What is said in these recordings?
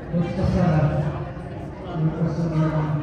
basta sa personal.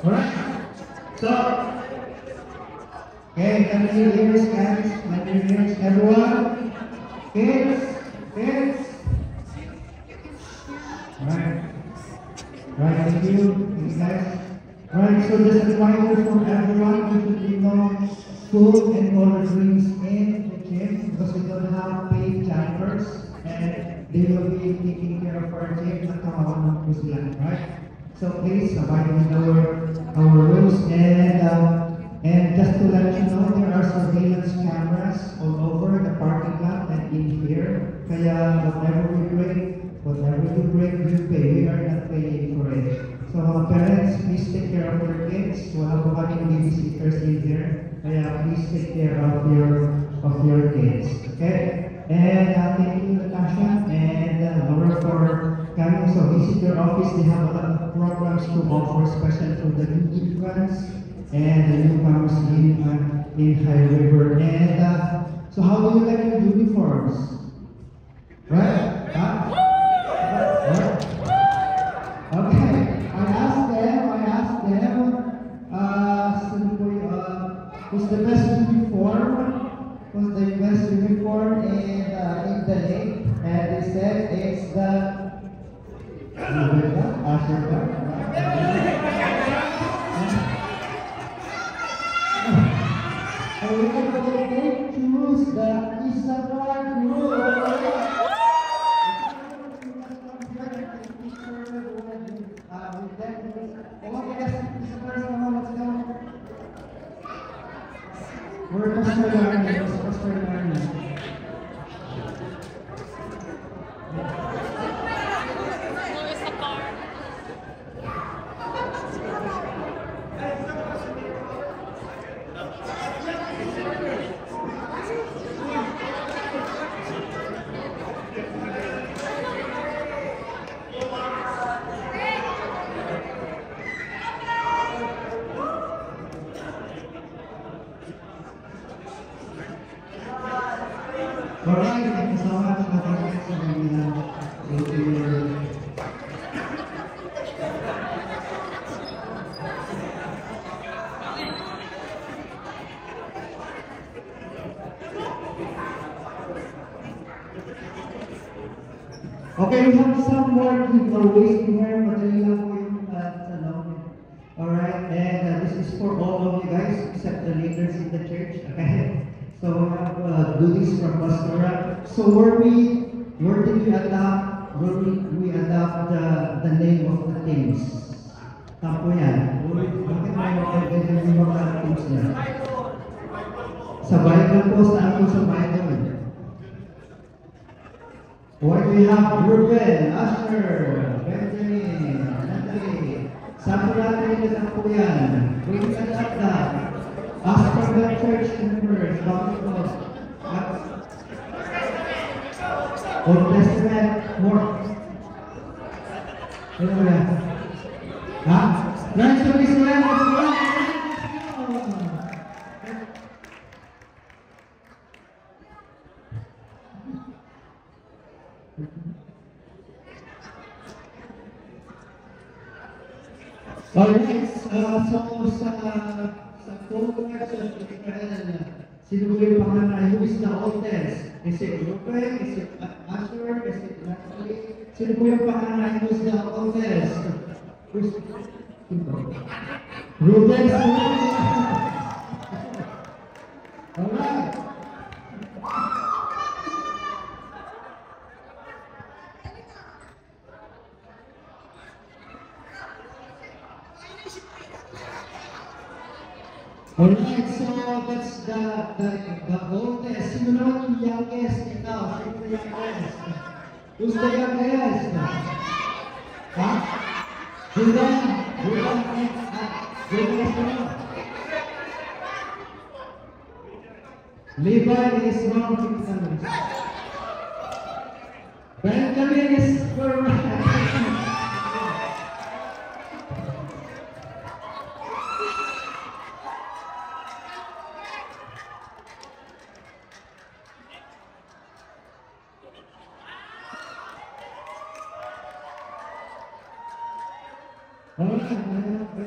Alright, so, okay, can you hear us, guys? Can you hear us, everyone? Kids? Alright, thank you guys. Alright, so just a reminder for everyone, we should be no food and water drinks in the gym because we don't have paid campers and they will be taking care of our gym at Kawawan Kuslan, right? So please abide with our rules and just to let you know, there are surveillance cameras all over the parking lot and in here. Kaya whatever you break, you pay. We are not paying for it. So parents, please take care of your kids. Wala po kaming babysitters in here. Kaya please take care of your kids. Okay? And thank you, Natasha and Laura for coming. So visit your office. They have a lot of programs to offer, especially for the new immigrants and the newcomers in High River. And so how do you like your uniforms? Right? Okay. I asked them, what's the best uniform? What's the best uniform in the lake? And they said it's the choose the Isabel group. We're Pastor Larry. Alright, thank you so much. Okay, we have some more giveaways here, madali lang po yung alright, and this is for all of you guys except the leaders in the church, okay? So we have goodies from Pastora. So where did we adopt the name of the teams? Tapo yan. Bakit may mga teams niya? Sa Bible po, saan po sa Bible? What we have Ruben, Asher, Benjamin, Natalie. Saan po natin yung po yan? We can adopt that. Ask for the church members, doctors, Old Testament, more. Ano ba yan? Ha? Learn to Israel, let's go! Alright, so sa Congress of Israel, sino yung pangalan? Who is the oldest? Is it Ruben? Is it Asher? Is it Natalie? Sino po yung panganay mo sa contest? Who's Ruben? Alright. Alright, so that's the oldest. Sino naman yung youngest? Ikaw, sino the youngest? Who's the youngest? Ha? Julian? Julian? Julian? Levi is wrong. Benjamin is correct. Alright, I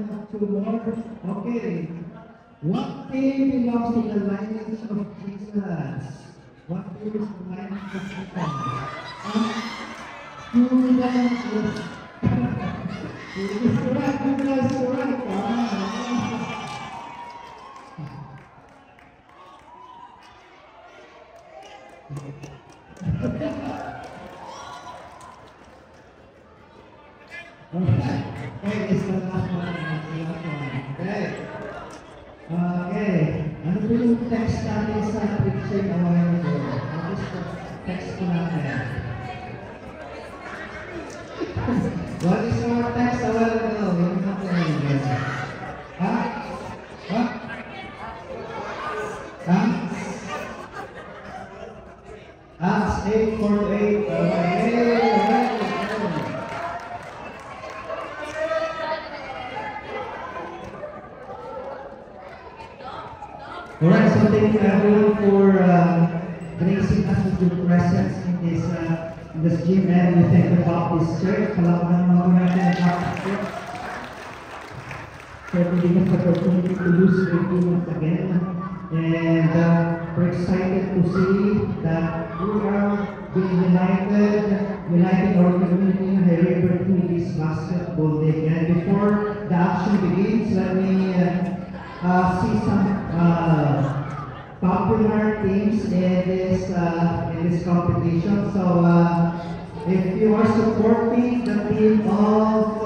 have two more. Okay. What team belongs to the lineage of Jesus? What team is the lineage of Jesus? Judas is correct. Judas is correct. Okay, it's the last one. Okay. Okay. Ano po yung text natin sa picture na while ago? What is the text po natin? What is our text a while ago? Yung natin. Ha? Ha? Ha? Acts 8:48. Alright, so thank you everyone for gracing us with your presence in this gym, and we thank the Baptist Church. Palakpakan naman natin ang Baptist Church for giving us the opportunity to use your once again. And we're excited to see that we are being uniting our community and celebrating this basketball day. And before the action begins, let me see some popular teams in this competition. So if you are supporting the team of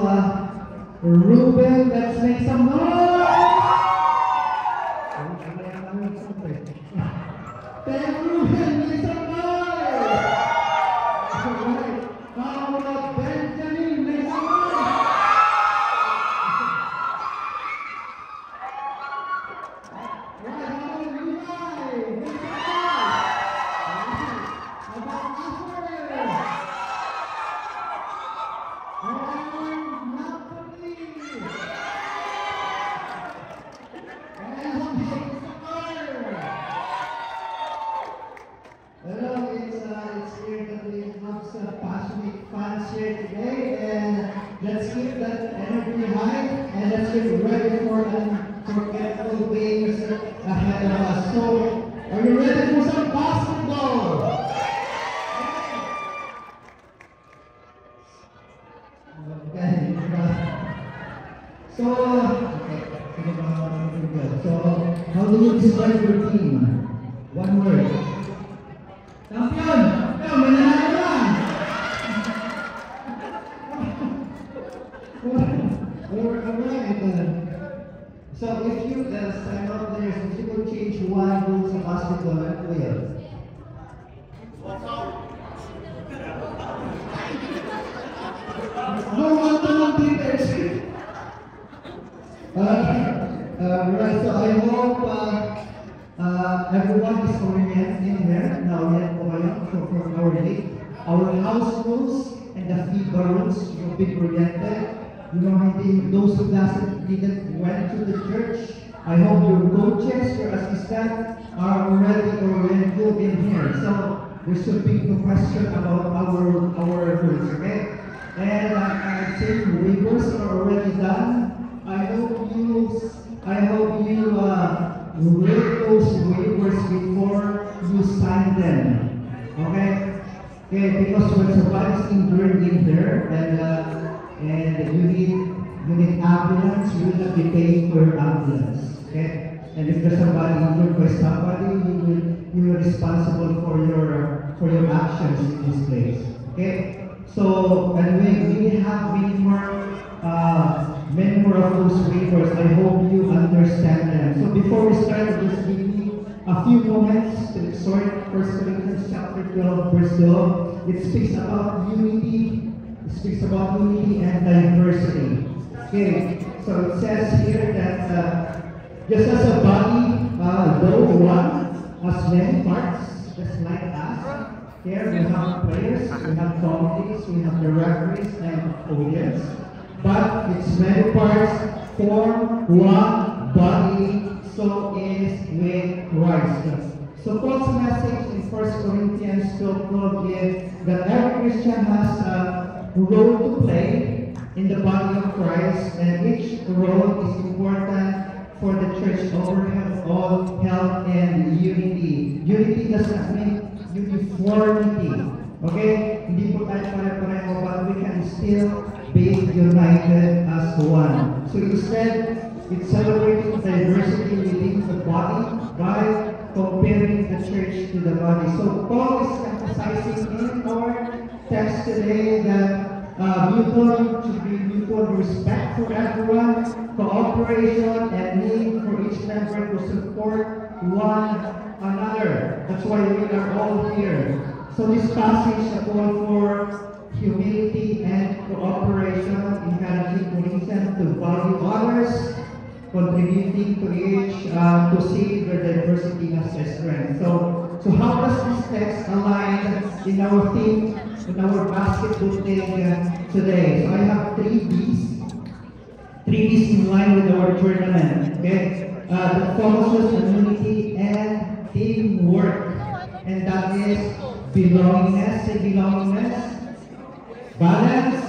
Ruben, let's make some noise. Then Ruben, make some noise. Alright, how about Benjamin? Make some noise. Let's keep that energy high and let's get ready for unforgettable games ahead of us. So, are you ready for some basketball? Okay. So, how do you describe your team? One word. Champion! Champion! Mananalo na! So if you sign up there, if you could change one rule sa basketball, ano po yan? No, one to one defense. Right, so I hope everyone is oriented in there. Now, yan po kayo. So from our league, our house rules and the FIBA rules, you've been oriented. You know, those who didn't went to the church, I hope your coaches, your assistants are already oriented in here. So there should be no question about our rules, okay? And I think waivers are already done. I hope you read those waivers before you sign them. Okay? Okay, because when somebody's injured in here and you need ambulance, you will not be paying for ambulance. Okay? And if there's somebody injured by somebody, you are responsible for your actions in this place. Okay? So, and we have many more of those waivers. I hope you understand them. So before we start, just give me a few moments to exhort 1 Corinthians chapter 12, verse 12. It speaks about unity. It speaks about unity and diversity. Okay, so it says here that just as a body, though one has many parts, just like us. Here we have players, we have committees, we have the referees and audience. But its many parts form one body, so is with Christ. So Paul's message in 1 Corinthians 12 is that every Christian has a role to play in the body of Christ, and each role is important for the church overall all health and unity. Unity does not mean uniformity. Okay? Hindi po tayo pare-pareho, but we can still be united as one. So instead, it's celebrating diversity within the body by comparing the church to the body. So Paul is emphasizing in our text today that mutual respect for everyone, cooperation, and need for each member to support one another. That's why we are all here. So this passage calls for humility and cooperation, encouraging Corinthians to value others, contributing to each to see their diversity as a strength. So how does this text align in our theme, in our basketball thing today? So I have 3 B's in line with our tournament. Okay, that focuses on unity and teamwork, and that is belongingness, say belongingness, balance,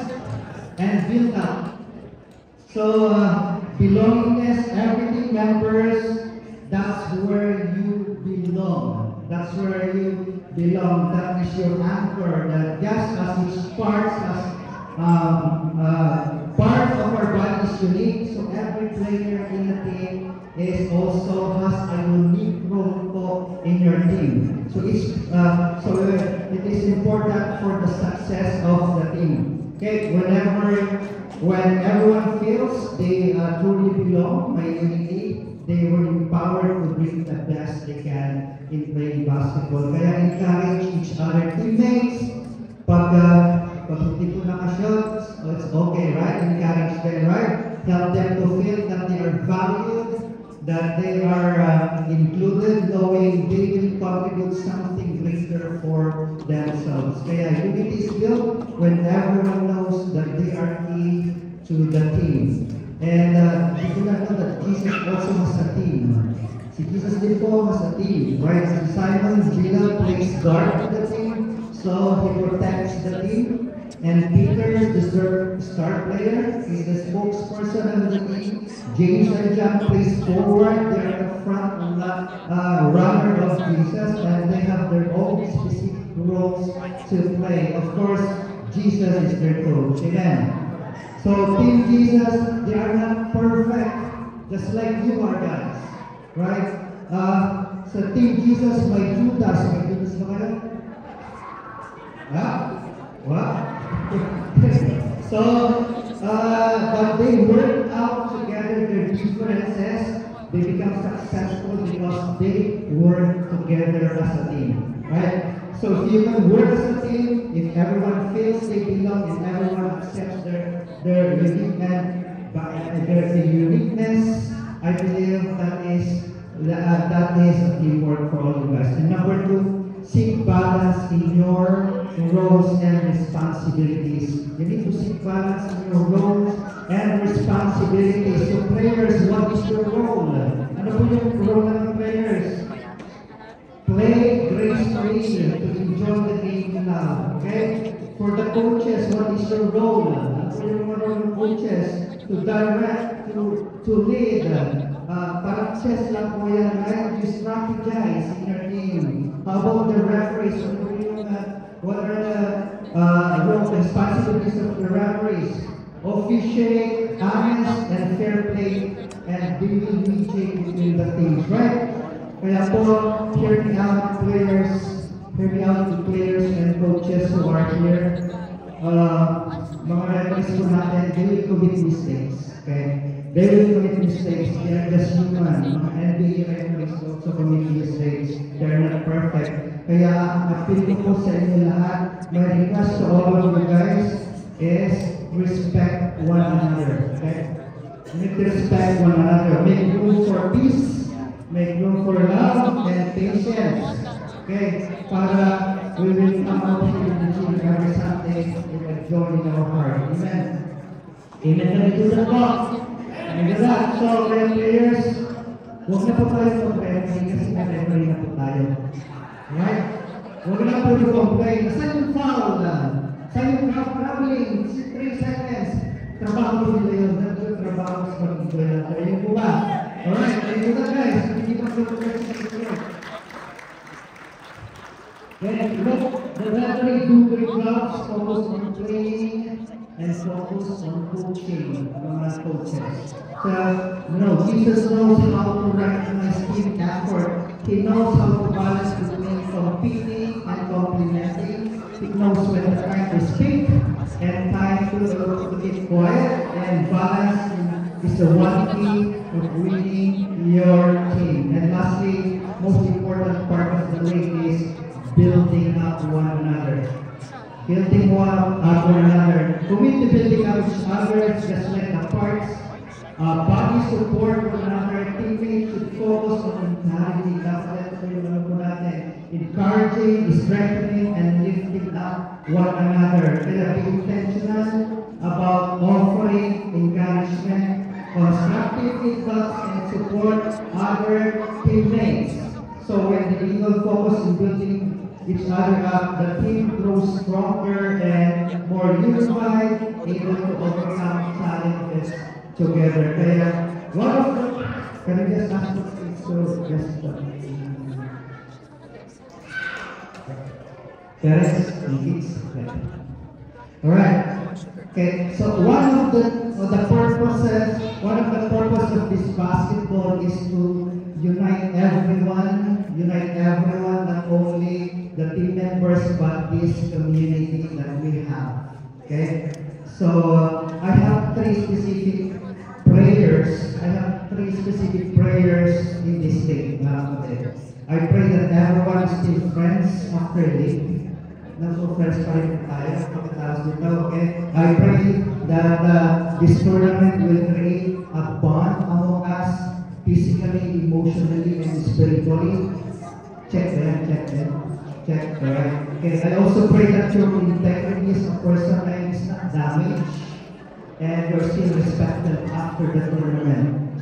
and build up. So belongingness, everything members, that's where you belong. That's where you belong. That is your anchor. That just as each part of our body is unique, so every player in the team also has a unique role in your team. So it is important for the success of the team. Okay, when everyone feels they truly belong by unity, they were empowered to bring the best they can in playing basketball. Kaya encourage each other teammates. Pag hindi po nakashot, so it's okay, right? Encourage them, right? Help them to feel that they are valued, that they are included, knowing they will contribute something greater for themselves. Kaya unity is built when everyone knows that they are key to the team. And you do not know that Jesus also has a team. Si Jesus din po has a team, right? Si Simon Gila plays guard to the team, so he protects the team. And Peter, the star player, is the spokesperson of the team. James and John plays forward. They are the front runner of Jesus, and they have their own specific roles to play. Of course, Jesus is their coach. Amen. So Team Jesus, they are not perfect, just like you are, guys. Right? So Team Jesus, may Judas ba kayo? What? So, but they work out together their differences. They become successful because they work together as a team. Right? So if you can work as a team, if everyone feels they belong, if everyone accepts their uniqueness, I believe that is a teamwork for all of us. And number 2, seek balance in your roles and responsibilities. You need to seek balance in your roles and responsibilities. So players, what is your role? Ano po yung role ng players? Play gracefully to enjoy the game now. Okay? For the coaches, what is your role? Ano po yung role ng coaches? To direct, to lead. Parang chess lang po yan, right? You strategize in your team. How about the referees? Ano po yung What are the role responsibilities of the referees? Officiate, honest, and fair play, and being mediate between the teams, right? Kaya po, hear me out, players, hear me out, the players and coaches who are here. Mga referees po natin, they will commit mistakes, okay? They will commit mistakes, they are just human. Mga NBA referees also commit mistakes, they are not perfect. Kaya ang appeal ko po sa inyo lahat, my request to all of you guys is respect one another, okay? Need to respect one another, make room for peace, make room for love and patience, okay? Para we will come out here in the gym every Sunday with a joy in our heart. Amen. Amen. Can we do that po? Can we do that? So, players, huwag na po tayo mag-referee kasi na-referee na po tayo. Right? Huwag na po yung complain. Saan yung foul na? Saan yung traveling? 3 seconds. Trabaho po nila yun. Trabaho sa pag-enjoy natin. Ayun po ba? Alright, ayun po na guys. Hindi pa po then look, the referee do great jobs, focus on playing and focus on coaching, mga coaches. So, Jesus knows how to recognize team effort. He knows how to balance between competing and complimenting. He knows when the time to speak and time to keep quiet, and balance is the one key of winning your team. And lastly, most important part of the league is building up one another. Building one up one another. Commit to building up each other, just like the parts. Body support one another. Teammates should focus on mentality. Encouraging, strengthening, and lifting up one another. Be intentional about offering encouragement, constructive feedback, and support other teammates. So when the Eagle focus on building each other up, the team grows stronger and more unified, able to overcome challenges together. Kaya, one of the, can I just ask you to just alright. Okay, so one of the purpose of this basketball is to unite everyone, not only the team members, but this community that we have. Okay? So, I have three specific prayers. In this day. I pray that everyone is still friends after league. Naso friends pa rin tayo, pagkatapos dito, okay? I pray that this tournament will create a bond among us, physically, emotionally, and spiritually. Check. Alright. Okay, I also pray that your integrity as a person is not damaged, and you're still respected after the tournament.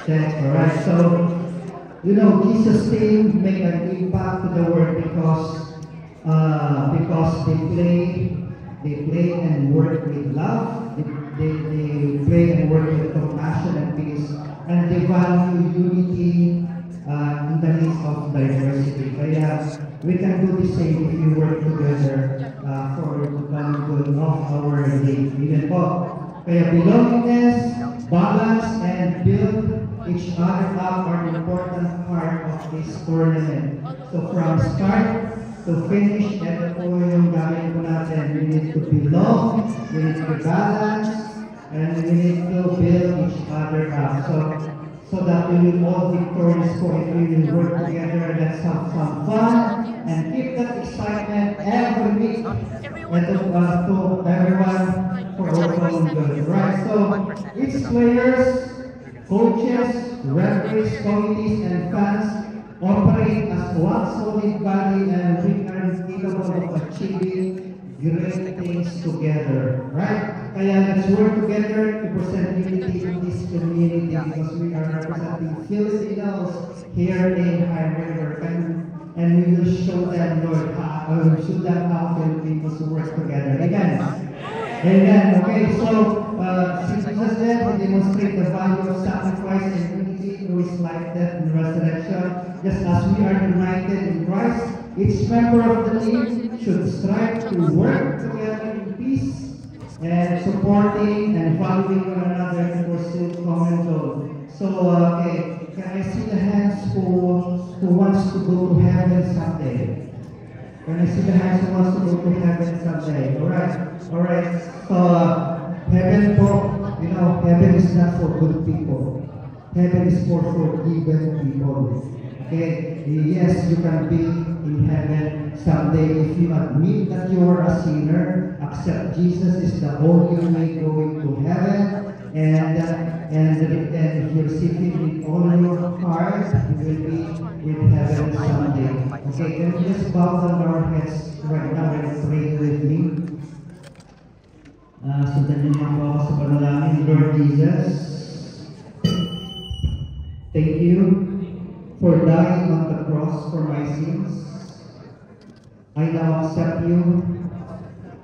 Check. Alright, so, Jesus' team made an impact to the world because they play and work with love, they play and work with compassion and peace, and they value unity in the midst of diversity. Kaya we can do the same if we work together for the common good of our day. Amen po. Kaya belongingness, balance, and build each other up are an important part of this tournament. So from start to finish, ito po yung gagawin po natin. We need to belong, we need to balance, and we need to build each other up. So that we will all victorious po if we will work together. Let's have some fun and keep that excitement every week. And to everyone for overall good. Right? So each players, coaches, referees, committees, and fans operate as one solid body, and we are capable of achieving great things together. Right? Kaya let's work together to present unity in this community because we are representing Filipinos here in High River, and we will show them, Lord, show them how Filipinos work together. Amen. Okay, so since Jesus said, we demonstrate the value of sacrifice and unity through His life, death, and resurrection. Just as we are united in Christ, each member of the team should strive to work together in peace and supporting and following one another in the pursuit of common goal. So, okay, can I see the hands who wants to go to heaven someday? Can I see the hands who wants to go to heaven someday? Alright. So, heaven po, you know, heaven is not for good people. Heaven is for forgiven people. Okay, yes, you can be in heaven someday if you admit that you are a sinner, accept Jesus is the only way going to heaven, and if you receive Him with all your heart, you will be in heaven someday. Okay, can you just bow down our heads right now and pray with me? Sundan niyo po ako sa panalangin. Lord Jesus, thank you for dying on the cross for my sins. I now accept you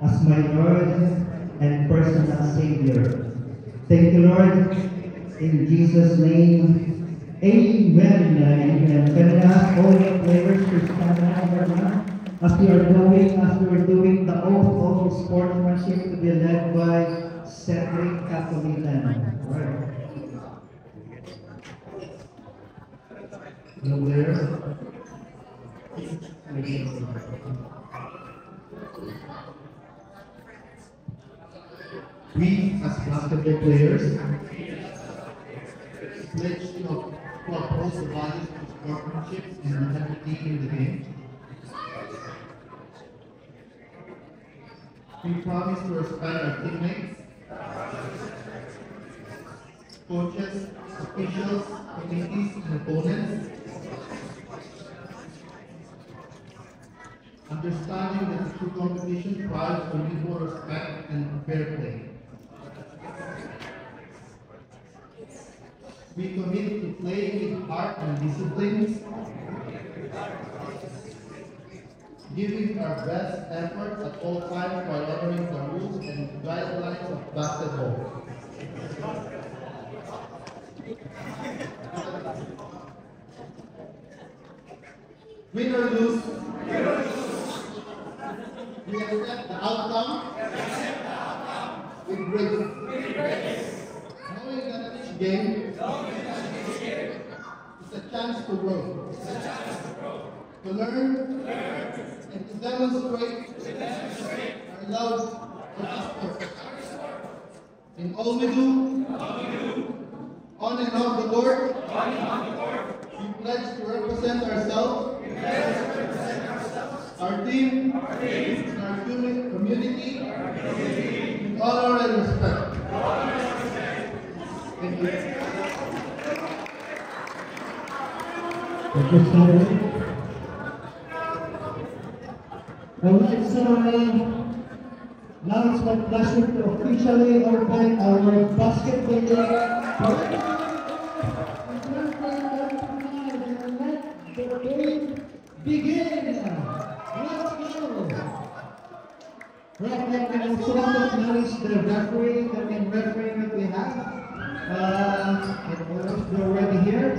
as my Lord and personal Savior. Thank you, Lord. In Jesus' name, amen. Amen. Can I ask all the players to stand up right now? As we are doing the oath of sportsmanship to be led by Cedric Catolitan. Right. No players? We, as basketball players, pledge to uphold the values of sportsmanship and integrity in the game. We promise to respect our teammates, coaches, officials, committees, and opponents, understanding that the true competition thrives on mutual respect and fair play. We commit to play with heart and discipline, giving our best effort at all times while honoring the rules and guidelines of basketball. Win or lose, we accept the outcome with grace. Knowing that each game is a chance to grow, to learn, and to demonstrate our love for our sport. In all we do, on and off the court, we pledge to represent ourselves, our team, and our community with honor and respect. Thank you. Thank you, Stanley. Alright, so now it's my pleasure to officially open our basketball game. Let the game begin! Let's go! Right now, we also want to acknowledge the referee, the main referee that we have. They're already here.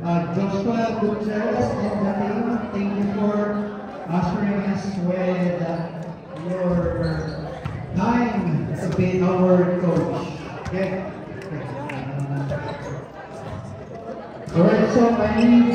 Joshua Gutierrez and the team, thank you for ushering us with your time to be our coach. Okay. Alright, so I need